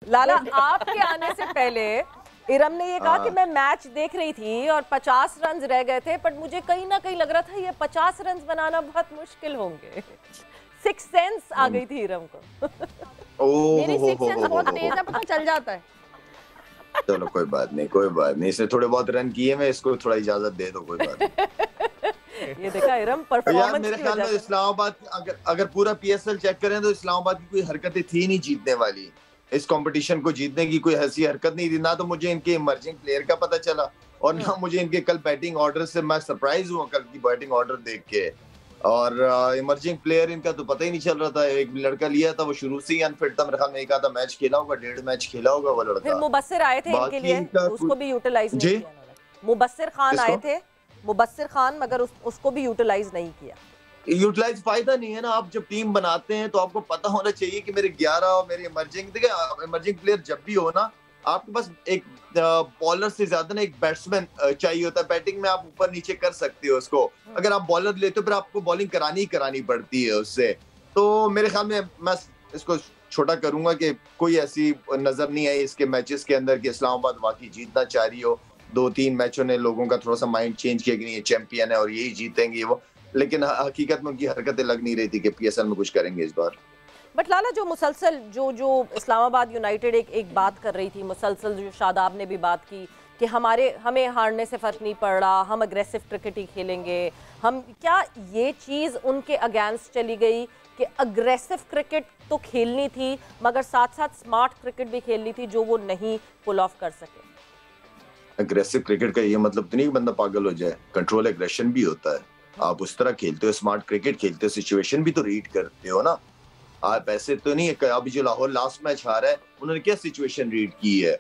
लाला, आपके आने से पहले इरम ने ये कहा कि मैं मैच देख रही थी और 50 रन रह गए थे, पर मुझे कहीं ना कहीं लग रहा था ये 50 रन बनाना बहुत मुश्किल होंगे। सिक्स सेंस आ गई थी इरम को। मेरी सिक्स सेंस बहुत तेज है, पता चल जाता है। चलो कोई बात नहीं, कोई बात नहीं, इसने थोड़े बहुत रन किए, मैं इसको थोड़ा इजाजत दे दो, कोई बात नहीं। ये देखा इरम परफॉर्मेंस यार मेरे ख्याल में इस्लामाबाद अगर पूरा पीएसएल चेक करें तो इस्लामाबाद की कोई हरकतें थी नहीं जीतने वाली। इस कंपटीशन को जीतने की कोई ऐसी हरकत नहीं थी। ना तो मुझे इनके इमर्जिंग प्लेयर का पता चला और ना मुझे इनके कल बैटिंग ऑर्डर से मैं सरप्राइज हुआ कल की बैटिंग ऑर्डर देख के। और इमर्जिंग प्लेयर इनका तो पता ही नहीं चल रहा था। एक लड़का लिया था वो शुरू से ही अनफिट था, मेरे ख्याल में एक आधा मैच खेला होगा, 1.5 मैच खेला होगा वो लड़का। फिर मुबस्सिर आए थे इनके लिए, उसको भी यूटिलाइज नहीं किया उन्होंने। मुबस्सिर खान आए थे, मुबस्सिर खान, मगर उसको भी यूटिलाइज नहीं किया। यूटिलाइज फायदा नहीं है ना। आप जब टीम बनाते हैं तो आपको पता होना चाहिए कि मेरे 11 और मेरे इमर्जिंग, देखिए इमर्जिंग प्लेयर जब भी हो ना, आपके पास एक बॉलर से ज्यादा ना एक बैट्समैन चाहिए होता है। बैटिंग में आप ऊपर नीचे कर सकते हो उसको, अगर आप बॉलर लेते हो फिर आपको बॉलिंग करानी ही करानी पड़ती है उससे। तो मेरे ख्याल में मैं इसको छोटा करूंगा कि कोई ऐसी नजर नहीं आई इसके मैचेस के अंदर कि इस्लामाबाद वाकई जीतना चाह रही हो। 2-3 मैचों ने लोगों का थोड़ा सा माइंड चेंज किया कि नहीं ये चैंपियन है और यही जीतेंगे वो, लेकिन हकीकत में उनकी हरकतें लग नहीं रही थी कि पीएसएल में कुछ करेंगे इस बार। बट लाला, जो मुसलसल जो इस्लामाबाद यूनाइटेड एक बात कर रही थी, मुसलसल जो शादाब ने भी बात की कि हमें हारने से फर्क नहीं पड़ रहा, हम अग्रेसिव क्रिकेट ही खेलेंगे, हम क्या ये चीज़ उनके अगेंस्ट चली गई कि अग्रेसिव क्रिकेट तो खेलनी थी मगर साथ साथ स्मार्ट क्रिकेट भी खेलनी थी जो वो नहीं पुल ऑफ कर सके? अग्रेसिव क्रिकेट का ये मतलब तो नहीं कि बंदा पागल हो जाए, कंट्रोल एग्रेशन भी होता है। आप उस तरह खेलते हो, स्मार्ट क्रिकेट खेलते हो, सिचुएशन भी तो रीड करते हो ना। आप ऐसे तो नहीं है। अभी जो लाहौर लास्ट मैच हारा है, उन्होंने क्या सिचुएशन रीड की है?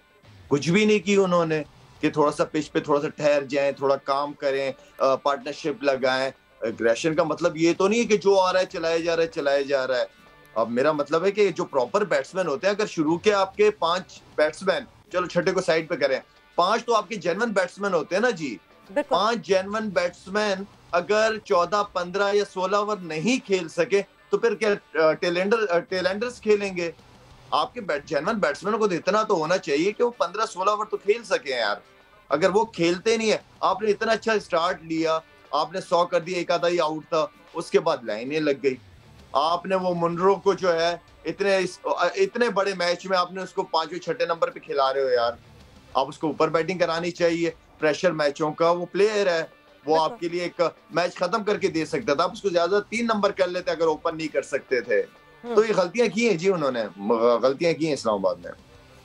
कुछ भी नहीं की उन्होंने कि थोड़ा सा पिच पे थोड़ा सा ठहर जाएं, थोड़ा काम करें, पार्टनरशिप लगाएं। एग्रेशन का मतलब ये तो नहीं है कि जो आ रहा है चलाया जा रहा है, चलाया जा रहा है। अब मेरा मतलब है कि जो प्रॉपर बैट्समैन होते हैं, अगर शुरू के आपके 5 बैट्समैन, चलो छठे को साइड पे करें, 5 तो आपके जेन्युइन बैट्समैन होते हैं ना जी। 5 जेन्युइन बैट्समैन अगर 14, 15 या 16 ओवर नहीं खेल सके तो फिर क्या टेलेंडर्स खेलेंगे? आपके जेन्युइन बैट्समैन को इतना तो होना चाहिए कि वो 15-16 ओवर तो खेल सके यार। अगर वो खेलते नहीं है, आपने इतना अच्छा स्टार्ट लिया, आपने 100 कर दिया, एक आधा ही आउट था, उसके बाद लाइनें लग गई। आपने वो मुनरो को जो है इतने बड़े मैच में आपने उसको 5वें 6ठे नंबर पे खिला रहे हो यार। आप उसको ऊपर बैटिंग करानी चाहिए। प्रेशर मैचों का वो प्लेयर है, वो आपके लिए एक मैच खत्म करके दे सकता था। आप उसको ज्यादा 3 नंबर कर लेते अगर ओपन नहीं कर सकते थे। तो ये गलतियां की हैं जी, उन्होंने गलतियां की हैं इस्लामाबाद ने।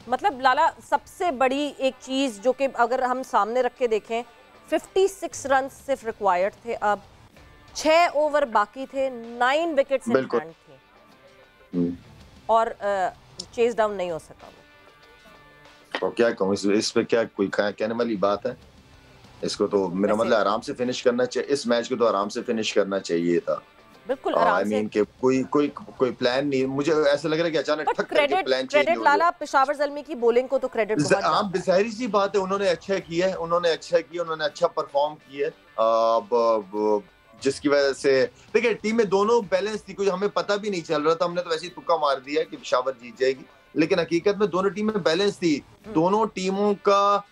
मतलब लाला, सबसे बड़ी एक चीज जो कि अगर हम सामने रख के देखें, 56 रन सिर्फ रिक्वायर्ड थे, अब 6 ओवर बाकी थे, 9 विकेट्स इन हैंड थे और चेज डाउन नहीं हो सका वो। और क्या कहूँ इस पे, क्या कोई कहने वाली बात है? इसको तो मेरा मतलब आराम से फिनिश करना चाहिए। इस मैच को तो आराम से फिनिश करना चाहिए था। बिल्कुल आराम से। के कोई प्लान नहीं। मुझे ऐसा लग रहा है कि अचानक ठक करके प्लान चेंज हो गया। लाला, पेशावर ज़ल्मी की बॉलिंग को तो क्रेडिट बहुत जाता है। बेजाहिर सी बात है, उन्होंने अच्छा किया है, उन्होंने अच्छा परफॉर्म किया है। जिसकी वजह से देखिए टीम में दोनों बैलेंस थी। कुछ हमें पता भी नहीं चल रहा था, हमने तो वैसे ही तुक्का मार दिया कि पेशावर जीत जाएगी, लेकिन हकीकत में दोनों टीमें बैलेंस थी। दोनों टीमों का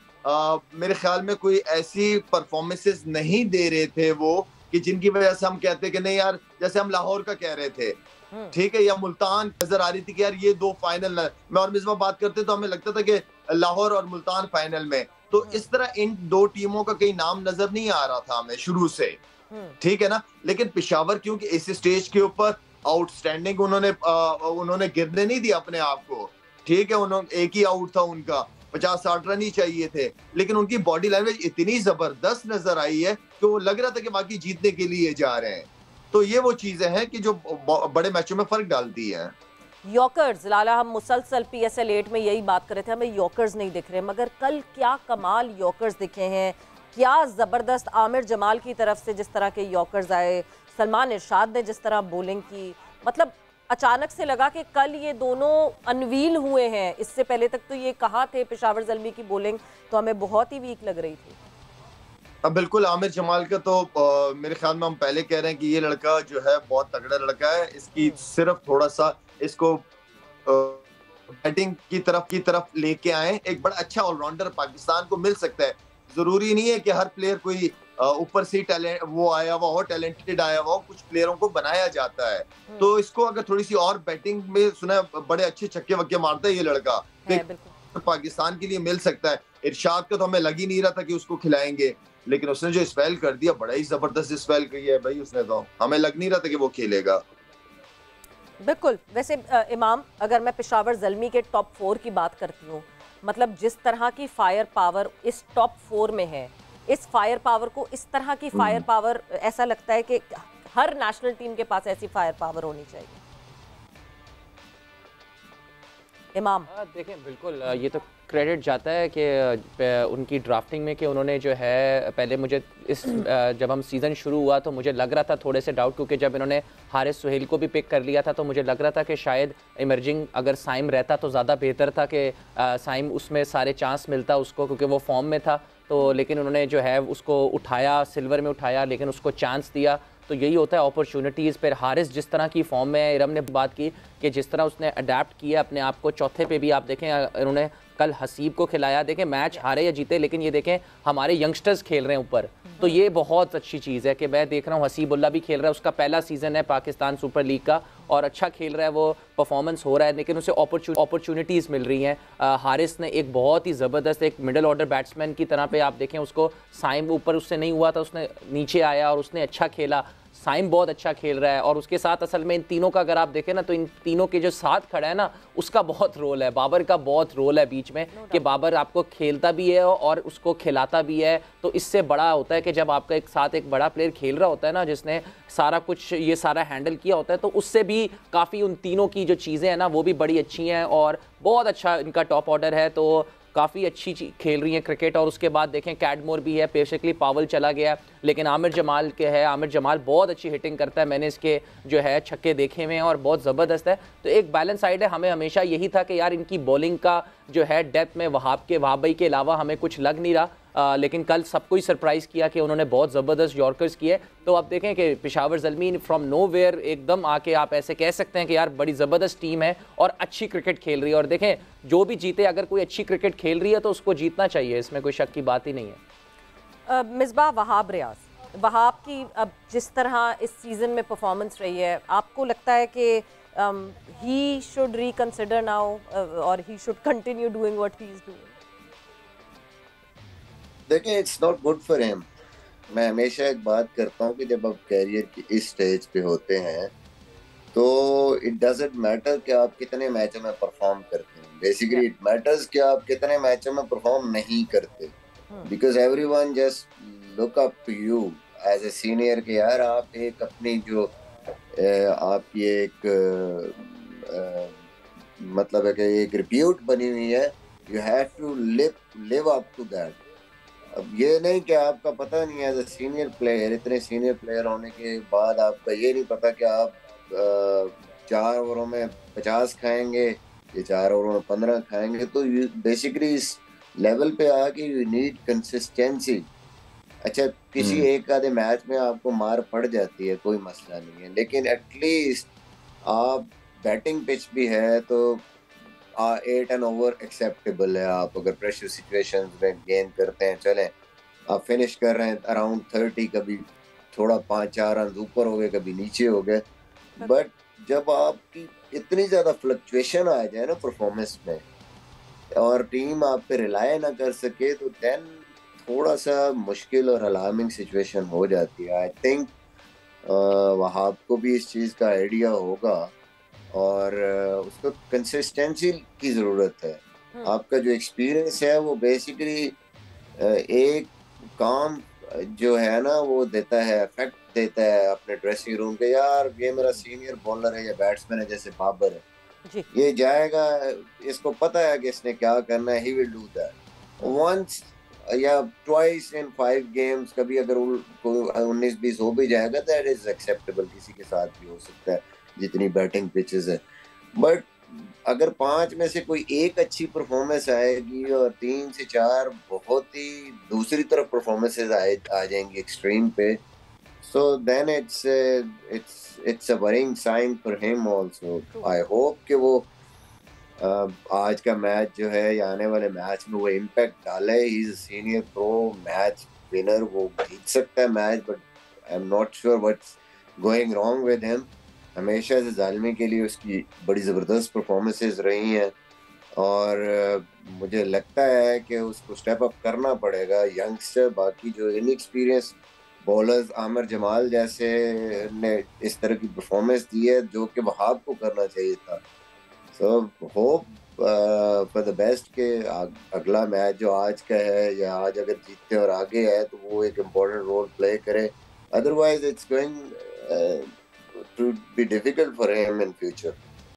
मेरे ख्याल में कोई ऐसी परफॉर्मेंसेस नहीं दे रहे थे वो कि जिनकी वजह से हम कहते कि नहीं यार, जैसे हम लाहौर का कह रहे थे, ठीक है, या मुल्तान नजर आ रही थी कि यार ये 2 फाइनल, मैं और मिसबा बात करते तो हमें लगता था कि लाहौर और मुल्तान फाइनल में। तो इस तरह इन 2 टीमों का कहीं नाम नजर नहीं आ रहा था हमें शुरू से, ठीक है ना। लेकिन पेशावर क्योंकि इस स्टेज के ऊपर आउटस्टैंडिंग, उन्होंने गिरने नहीं दिया अपने आप को, ठीक है। उन्होंने एक ही आउट था उनका, 50-60 रन ही चाहिए थे, लेकिन उनकी बॉडी लैंग्वेज इतनी जबरदस्त नजर आई है कि वो लग रहा था कि बाकी जीतने के लिए जा रहे हैं। तो ये वो चीजें हैं कि जो बड़े मैचों में फर्क डालती हैं। यॉर्कर्स, लाला, हम मुसलसल PSL 8 में यही बात कर रहे थे, हमें यॉर्कर्स नहीं दिख रहे, मगर कल क्या कमाल यॉर्कर्स दिखे हैं। क्या जबरदस्त आमिर जमाल की तरफ से जिस तरह के यॉर्कर्स आए, सलमान इरशाद ने जिस तरह बॉलिंग की, मतलब अचानक से लगा कि कल ये दोनों अनवील हुए हैं। इससे पहले तक तो ये कहा थे पेशावर ज़ल्मी की बॉलिंग तो हमें बहुत ही वीक लग रही थी। अब बिल्कुल आमिर जमाल का तो मेरे ख्याल में हम पहले कह रहे हैं कि ये लड़का जो है बहुत तगड़ा लड़का है। इसकी सिर्फ थोड़ा सा इसको बैटिंग की तरफ लेके आए, एक बड़ा अच्छा ऑलराउंडर पाकिस्तान को मिल सकता है। जरूरी नहीं है कि हर प्लेयर कोई ऊपर से टैलेंट वो आया हुआ हो, टैलेंटेड आया हुआ हो, कुछ प्लेयरों को बनाया जाता है। तो इसको अगर थोड़ी सी और बैटिंग में, सुना बड़े अच्छे छक्के वक्के मारता है ये लड़का, तो पाकिस्तान के लिए मिल सकता है। इरशाद को तो हमें लग ही नहीं रहा था कि उसको खिलाएंगे, लेकिन उसने जो स्पेल कर दिया, बड़ा ही जबरदस्त स्पेल किया है भाई उसने, तो हमें लग नहीं रहा था कि वो खेलेगा। बिल्कुल। वैसे इमाम, अगर मैं पेशावर ज़ल्मी के टॉप 4 की बात करती हूँ, मतलब जिस तरह की फायर पावर इस टॉप 4 में है, इस फायर पावर को, इस तरह की फायर पावर, ऐसा लगता है कि हर नेशनल टीम के पास ऐसी फायर पावर होनी चाहिए। इमाम देखें, बिल्कुल ये तो क्रेडिट जाता है कि उनकी ड्राफ्टिंग में कि उन्होंने जो है, पहले मुझे इस जब हम सीज़न शुरू हुआ तो मुझे लग रहा था थोड़े से डाउट, क्योंकि जब इन्होंने हारिस सुहेल को भी पिक कर लिया था तो मुझे लग रहा था कि शायद इमर्जिंग अगर साइम रहता तो ज़्यादा बेहतर था, कि साइम उसमें सारे चांस मिलता उसको, क्योंकि वो फॉर्म में था। तो लेकिन उन्होंने जो है उसको उठाया, सिल्वर में उठाया, लेकिन उसको चांस दिया। तो यही होता है अपॉर्चुनिटीज़ पर। हारिस जिस तरह की फॉर्म में है, इरम ने बात की कि जिस तरह उसने अडेप्ट किया अपने आप को, चौथे पे भी आप देखें उन्होंने कल हसीब को खिलाया। देखें मैच हारे या जीते, लेकिन ये देखें हमारे यंगस्टर्स खेल रहे हैं ऊपर, तो ये बहुत अच्छी चीज़ है कि मैं देख रहा हूँ हसीबुल्ला भी खेल रहा है, उसका पहला सीज़न है पाकिस्तान सुपर लीग का और अच्छा खेल रहा है, वो परफॉर्मेंस हो रहा है, लेकिन उसे अपॉर्चुनिटीज़ मिल रही हैं। हारिस ने एक बहुत ही ज़बरदस्त एक मिडल ऑर्डर बैट्समैन की तरह पे आप देखें उसको, साइम ऊपर उससे नहीं हुआ था, उसने नीचे आया और उसने अच्छा खेला। साइम बहुत अच्छा खेल रहा है और उसके साथ असल में इन तीनों का अगर आप देखें ना, तो इन तीनों के जो साथ खड़ा है ना, उसका बहुत रोल है, बाबर का बहुत रोल है बीच में, कि बाबर आपको खेलता भी है और उसको खिलाता भी है। तो इससे बड़ा होता है कि जब आपका एक साथ एक बड़ा प्लेयर खेल रहा होता है ना, जिसने सारा कुछ ये सारा हैंडल किया होता है, तो उससे भी काफ़ी उन तीनों की जो चीज़ें हैं ना वो भी बड़ी अच्छी हैं और बहुत अच्छा इनका टॉप ऑर्डर है। तो काफ़ी अच्छी खेल रही हैं क्रिकेट। और उसके बाद देखें कैडमोर भी है, बेसिकली पावल चला गया, लेकिन आमिर जमाल के है, आमिर जमाल बहुत अच्छी हिटिंग करता है, मैंने इसके जो है छक्के देखे हुए हैं और बहुत ज़बरदस्त है। तो एक बैलेंस साइड है। हमें हमेशा यही था कि यार इनकी बॉलिंग का जो है डेप्थ में वहाब भाई के अलावा हमें कुछ लग नहीं रहा, लेकिन कल सबको ही सरप्राइज़ किया कि उन्होंने बहुत ज़बरदस्त यॉर्कर्स किए। तो अब देखें कि पेशावर ज़ल्मी फ्रॉम नोवेयर एकदम आके आप ऐसे कह सकते हैं कि यार बड़ी ज़बरदस्त टीम है और अच्छी क्रिकेट खेल रही है। और देखें जो भी जीते, अगर कोई अच्छी क्रिकेट खेल रही है तो उसको जीतना चाहिए, इसमें कोई शक की बात ही नहीं है। मिसबाह वहाब रियाज, वहाब की अब जिस तरह इस सीज़न में परफॉर्मेंस रही है, आपको लगता है कि ही शुड रिकंसिडर नाउ और he should continue doing what he is doing? देखिए, it's not good for him. मैं हमेशा एक बात करता हूँ कि जब आप कैरियर की इस स्टेज पे होते हैं तो इट डजंट मैटर कि आप कितने मैचों में परफॉर्म करते हैं, बेसिकली इट मैटर्स कि आप कितने मैचों में परफॉर्म नहीं करते, because everyone just look up to you as a senior कि यार आप एक अपनी जो आपकी एक मतलब है कि एक रिप्यूट बनी हुई है, you have to live up to that. अब ये नहीं कि आपका पता नहीं है एज ए सीनियर प्लेयर, इतने सीनियर प्लेयर होने के बाद आपका ये नहीं पता कि आप 4 ओवरों में 50 खाएंगे या 4 ओवरों में 15 खाएंगे। तो बेसिकली इस लेवल पे आके यू नीड कंसिस्टेंसी। अच्छा, किसी एक आधे मैच में आपको मार पड़ जाती है, कोई मसला नहीं है, लेकिन एटलीस्ट आप बैटिंग पिच भी है तो 8 एंड ओवर एक्सेप्टेबल है। आप अगर प्रेशर सिचुएशंस में गेंद करते हैं, चलें आप फिनिश कर रहे हैं अराउंड 30, कभी थोड़ा 5-4 रन ऊपर हो गए, कभी नीचे हो गए, बट जब आपकी इतनी ज़्यादा फ्लक्चुएशन आ जाए ना परफॉर्मेंस में और टीम आप पे रिलाय ना कर सके, तो देन थोड़ा सा मुश्किल और अलार्मिंग सिचुएशन हो जाती है। आई थिंक वहाब को भी इस चीज़ का आइडिया होगा और उसको कंसिस्टेंसी की ज़रूरत है। आपका जो एक्सपीरियंस है वो बेसिकली एक काम जो है ना वो देता है, इफेक्ट देता है अपने ड्रेसिंग रूम के, यार ये मेरा सीनियर बॉलर है या बैट्समैन है, जैसे बाबर है जी, ये जाएगा, इसको पता है कि इसने क्या करना है, he will do that once या ट्वाइस इन 5 गेम्स। कभी अगर 19-20 हो भी जाएगा, दैट इज एक्सेप्टेबल, किसी के साथ भी हो सकता है जितनी बैटिंग पिचेस है। बट अगर 5 में से कोई एक अच्छी परफॉर्मेंस आएगी और 3 से 4 बहुत ही दूसरी तरफ परफॉर्मेंसेस आ जाएंगी एक्सट्रीम पे, so then it's a worrying sign for him also. I hope कि वो आज का मैच जो है या आने वाले मैच में वो इम्पैक्ट डाले। He is senior pro match winner, वो जीत सकता है match, but I am not sure what's going wrong with him. हमेशा से ज़ालमी के लिए उसकी बड़ी ज़बरदस्त परफॉर्मेंसेस रही हैं और मुझे लगता है कि उसको स्टेप अप करना पड़ेगा। यंगस्टर, बाकी जो इनएक्सपीरियंस बॉलर्स, आमिर जमाल जैसे ने इस तरह की परफॉर्मेंस दी है जो कि वहाब को करना चाहिए था। So hope for the best के अगला मैच जो आज का है या आज अगर जीतते और आगे है तो वो एक इम्पोर्टेंट रोल प्ले करे। Otherwise it's going to be difficult for him in future.